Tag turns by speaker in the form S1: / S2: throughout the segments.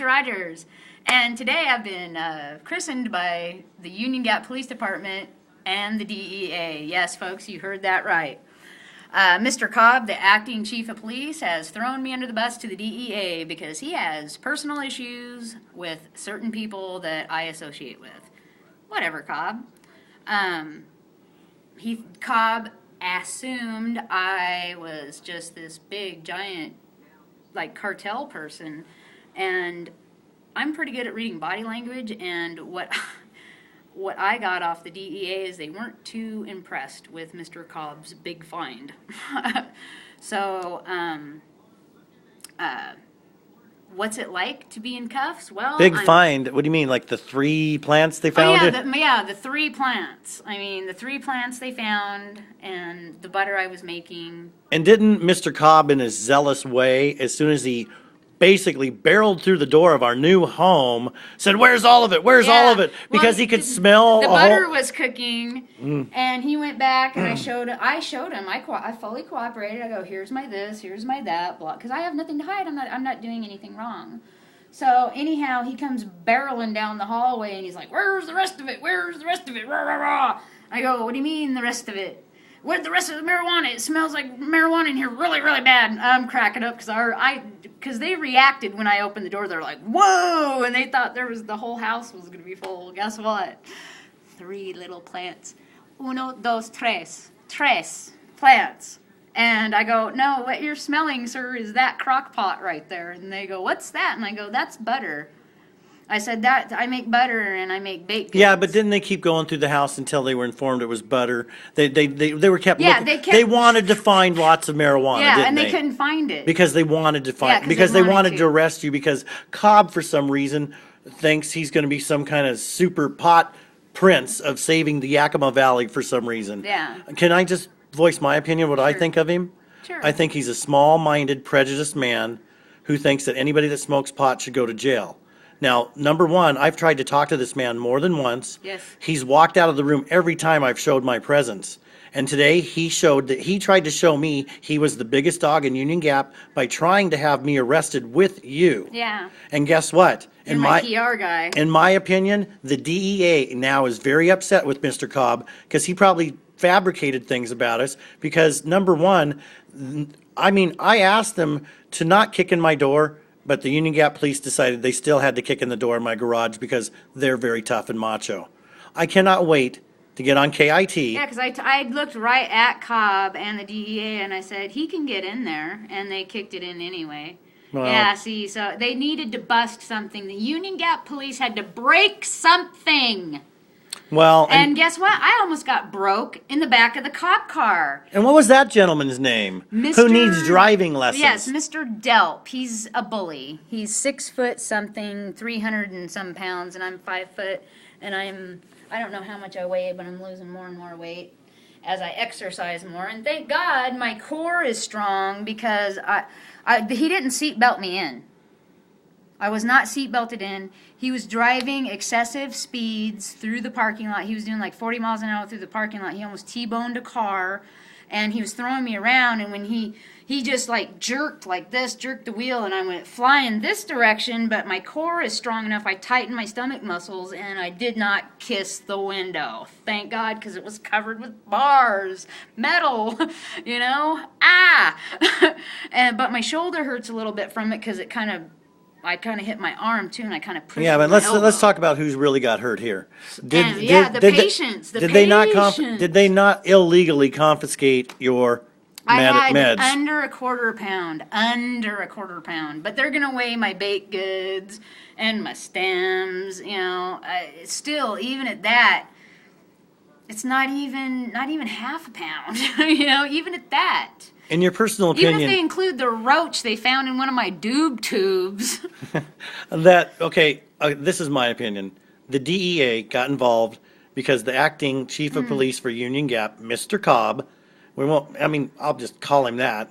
S1: Rogers. And today I've been christened by the Union Gap Police Department and the DEA. Yes, folks, you heard that right. Mr. Cobb, the acting chief of police, has thrown me under the bus to the DEA because he has personal issues with certain people that I associate with. Whatever, Cobb. Cobb assumed I was just this big, giant, like, cartel person, and I'm pretty good at reading body language, and what I got off the DEA is they weren't too impressed with Mr. Cobb's big find. So, what's it like to be in cuffs? Well,
S2: big find. What do you mean? Like the 3 plants they found?
S1: The 3 plants. I mean, the 3 plants they found, and the butter I was making.
S2: And didn't Mr. Cobb, in his zealous way, as soon as he basically barreled through the door of our new home, said, "Where's all of it? Where's all of it?" Because he could smell
S1: the butter was cooking, and he went back, and I showed him. I fully cooperated. I go, "Here's my this, here's my that," blah, because I have nothing to hide. I'm not doing anything wrong. So anyhow, he comes barreling down the hallway, and he's like, "Where's the rest of it? Where's the rest of it?" Rah, rah, rah. I go, "What do you mean the rest of it? Where's the rest of the marijuana? It smells like marijuana in here really, really bad." And I'm cracking up because they reacted when I opened the door. They're like, "Whoa!" And they thought the whole house was going to be full. Guess what? 3 little plants. 1, 2, 3. 3 plants. And I go, "No, what you're smelling, sir, is that crock pot right there." And they go, "What's that?" And I go, "That's butter." I said, "That I make butter and I make baked goods."
S2: Yeah, but didn't they keep going through the house until they were informed it was butter? They were kept looking. They wanted to find lots of marijuana, didn't
S1: they couldn't find it.
S2: Because they wanted to find because they wanted to arrest you, because Cobb, for some reason, thinks he's going to be some kind of super pot prince of saving the Yakima Valley for some reason.
S1: Yeah.
S2: Can I just voice my opinion, what I think of him?
S1: Sure.
S2: I think he's a small-minded, prejudiced man who thinks that anybody that smokes pot should go to jail. Now, number one, I've tried to talk to this man more than once.
S1: Yes.
S2: He's walked out of the room every time I've showed my presence. And today he tried to show me he was the biggest dog in Union Gap by trying to have me arrested with you.
S1: Yeah.
S2: And guess what?
S1: You're my PR guy.
S2: In my opinion, the DEA now is very upset with Mr. Cobb because he probably fabricated things about us. Because number one, I mean, I asked them to not kick in my door, but the Union Gap police decided they still had to kick in the door in my garage because they're very tough and macho. I cannot wait to get on KIT.
S1: Yeah, because I looked right at Cobb and the DEA, and I said, he can get in there, and they kicked it in anyway. Well, yeah, see, so they needed to bust something. The Union Gap police had to break something.
S2: Well,
S1: and guess what? I almost got broke in the back of the cop car.
S2: And what was that gentleman's name? Who needs driving lessons?
S1: Yes, Mr. Delp. He's a bully. He's 6 foot something, 300 and some pounds, and I'm 5 foot, and I don't know how much I weigh, but I'm losing more and more weight as I exercise more. And thank God my core is strong because he didn't seat belt me in. I was not seat belted in. He was driving excessive speeds through the parking lot. He was doing like 40 miles an hour through the parking lot. He almost T-boned a car, and he was throwing me around. And when he just like jerked like this, jerked the wheel, and I went flying this direction, but my core is strong enough. I tightened my stomach muscles, and I did not kiss the window. Thank God, because it was covered with bars, metal, you know. But my shoulder hurts a little bit from it because I kind of hit my arm too, and I kind of pushed.
S2: Yeah, but let's talk about who's really got hurt here.
S1: Did
S2: they not illegally confiscate your meds?
S1: I had under a quarter pound. But they're gonna weigh my baked goods and my stems. You know, still, even at that, it's not even half a pound. You know, even at that.
S2: In your personal opinion,
S1: even if they include the roach they found in one of my doob tubes.
S2: This is my opinion. The DEA got involved because the acting chief of police for Union Gap, Mr. Cobb, I'll just call him that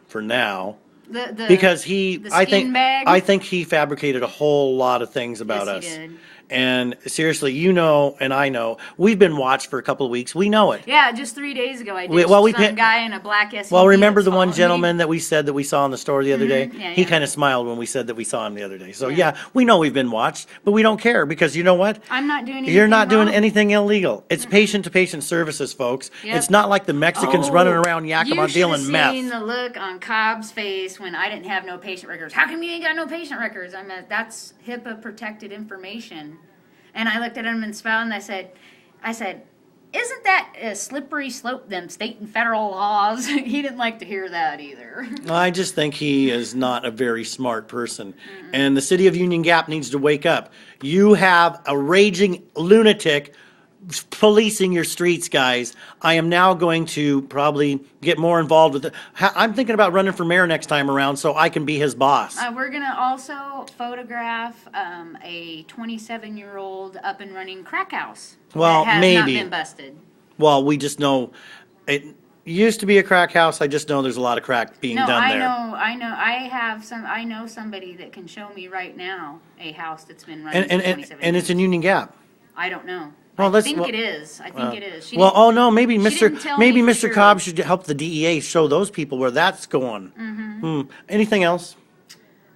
S2: for now. I think he fabricated a whole lot of things about us.
S1: He did.
S2: And seriously, you know, and I know, we've been watched for a couple of weeks. We know it.
S1: Yeah, just 3 days ago, I did.
S2: We
S1: some guy in a black SUV.
S2: Well, remember
S1: that's
S2: the one
S1: following
S2: gentleman that we said that we saw in the store the other day?
S1: Yeah,
S2: He
S1: yeah.
S2: kind of smiled when we said that we saw him the other day. So yeah, we know we've been watched, but we don't care because you know what?
S1: I'm not doing anything
S2: You're not doing
S1: wrong.
S2: anything illegal. It's patient-to-patient services, folks.
S1: Yep.
S2: It's not like the Mexicans running around Yakima dealing
S1: You
S2: meth.
S1: should have seen the look on Cobb's face when I didn't have no patient records. How come you ain't got no patient records? I mean, that's HIPAA-protected information. And I looked at him and smiled, and I said, isn't that a slippery slope, them state and federal laws? He didn't like to hear that either.
S2: I just think he is not a very smart person. And the city of Union Gap needs to wake up. You have a raging lunatic policing your streets, guys. I am now going to probably get more involved with it. I'm thinking about running for mayor next time around so I can be his boss.
S1: We're going to also photograph a 27-year-old up and running crack house
S2: Well,
S1: that has
S2: maybe.
S1: not been busted.
S2: Well, we just know it used to be a crack house. I just know there's a lot of crack being
S1: No,
S2: done
S1: I
S2: there.
S1: know. I know somebody that can show me right now a house that's been running for 27
S2: And it's in Union Gap.
S1: I don't know.
S2: Well,
S1: I think it is. I think it is. She
S2: Well,
S1: didn't-
S2: oh no, maybe
S1: she didn't tell me for
S2: Mr.
S1: sure.
S2: Cobb should help the DEA show those people where that's going. Anything else?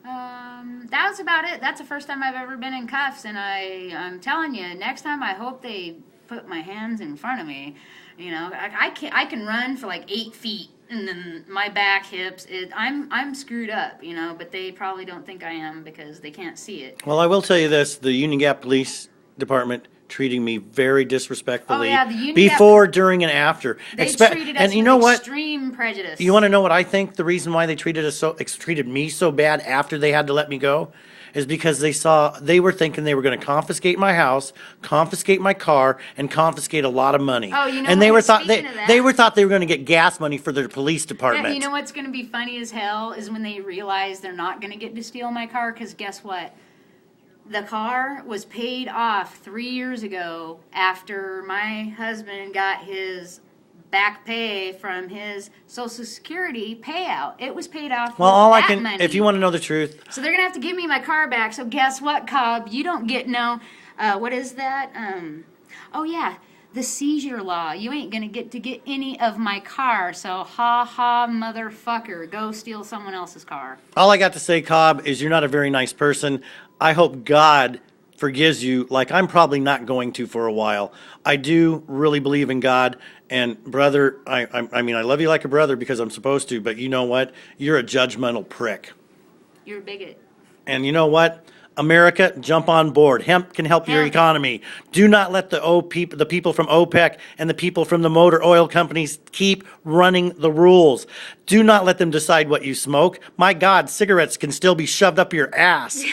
S1: That was about it. That's the first time I've ever been in cuffs, and I'm telling you, next time I hope they put my hands in front of me. You know, I can run for like 8 feet, and then my back, hips, I'm screwed up. You know, but they probably don't think I am because they can't see it.
S2: Well, I will tell you this: the Union Gap Police Department treating me very disrespectfully
S1: Oh, yeah, the Union
S2: before, during, and after.
S1: They treated us
S2: and you
S1: with
S2: know what?
S1: extreme prejudice.
S2: You want to know what I think? The reason why they treated me so bad after they had to let me go is because they were thinking they were going to confiscate my house, confiscate my car, and confiscate a lot of money.
S1: Oh, you know
S2: and they
S1: what?
S2: were thought
S1: Speaking of that-
S2: they thought they were going to get gas money for their police department.
S1: Yeah, you know what's going to be funny as hell is when they realize they're not going to get to steal my car, because guess what? The car was paid off 3 years ago after my husband got his back pay from his Social Security payout. It was paid off
S2: Well,
S1: with that money.
S2: if you want to know the truth,
S1: So they're going to have to give me my car back. So guess what, Cobb? You don't get what is that? Oh, yeah. The seizure law. You ain't going to get any of my car. So ha ha, motherfucker. Go steal someone else's car.
S2: all I got to say, Cobb, is you're not a very nice person. I hope God forgives you like I'm probably not going to for a while. I do really believe in God. And brother, I mean, I love you like a brother because I'm supposed to, but you know what? You're a judgmental prick.
S1: You're a bigot.
S2: And you know what? America, jump on board. Hemp can help your
S1: Hemp.
S2: economy. Do not let the people from OPEC and the people from the motor oil companies keep running the rules. Do not let them decide what you smoke. My God, cigarettes can still be shoved up your ass.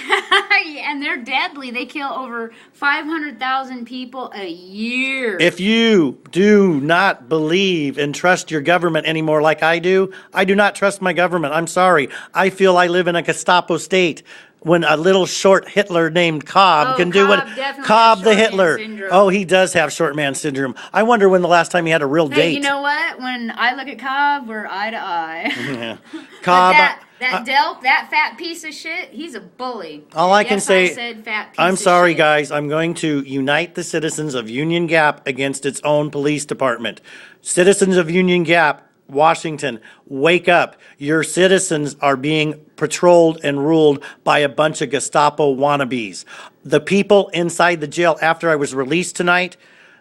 S1: And they're deadly. They kill over 500,000 people a year.
S2: If you do not believe and trust your government anymore like I do not trust my government. I'm sorry. I feel I live in a Gestapo state when a little short Hitler named Cobb can do what
S1: Cobb definitely
S2: Cobb
S1: has
S2: the
S1: short man
S2: Hitler.
S1: syndrome.
S2: Oh, he does have short man syndrome. I wonder when the last time he had a real
S1: Hey,
S2: date.
S1: you know what? When I look at Cobb, we're eye to eye.
S2: Yeah.
S1: But
S2: Cobb,
S1: that Delp, that fat piece of shit, he's a bully.
S2: all I can
S1: Yes,
S2: say,
S1: I said fat piece
S2: I'm
S1: of
S2: sorry,
S1: shit.
S2: guys. I'm going to unite the citizens of Union Gap against its own police department. Citizens of Union Gap, Washington, wake up. Your citizens are being patrolled and ruled by a bunch of Gestapo wannabes. The people inside the jail after I was released tonight,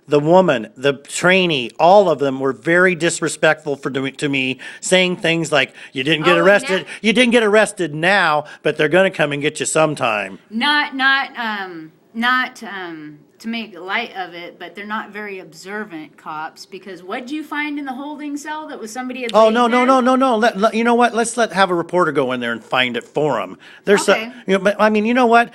S2: the woman, the trainee, all of them were very disrespectful to me, saying things like, you didn't get arrested. You didn't get arrested now, but they're going to come and get you sometime.
S1: Not to make light of it, but they're not very observant cops, because what'd you find in the holding cell that was somebody had
S2: Oh,
S1: laid
S2: no.
S1: there?
S2: You know what? Let's have a reporter go in there and find it for them.
S1: Okay.
S2: But I mean, you know what?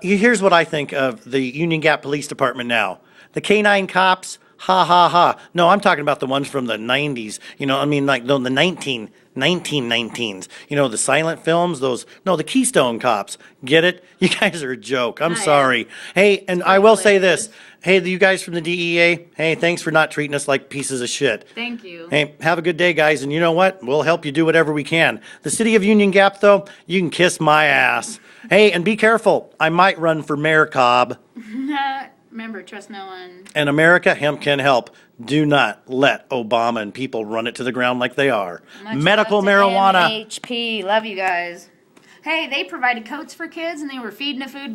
S2: Here's what I think of the Union Gap Police Department now. The K-9 cops, ha, ha, ha. No, I'm talking about the ones from the 90s. You know, I mean, like the 1919s. You know, the silent films, the Keystone cops. Get it? You guys are a joke. I'm
S1: Oh, yeah.
S2: sorry. Hey, and I will say
S1: hilarious.
S2: this. Hey, you guys from the DEA, hey, thanks for not treating us like pieces of shit.
S1: Thank you.
S2: Hey, have a good day, guys. And you know what? We'll help you do whatever we can. The city of Union Gap, though, you can kiss my ass. Hey, and be careful. I might run for Mayor Cobb.
S1: Remember, trust no one.
S2: And America, hemp can help. Do not let Obama and people run it to the ground like they are.
S1: Much
S2: Medical
S1: love to
S2: marijuana.
S1: MHP. Love you guys. Hey, they provided coats for kids and they were feeding the food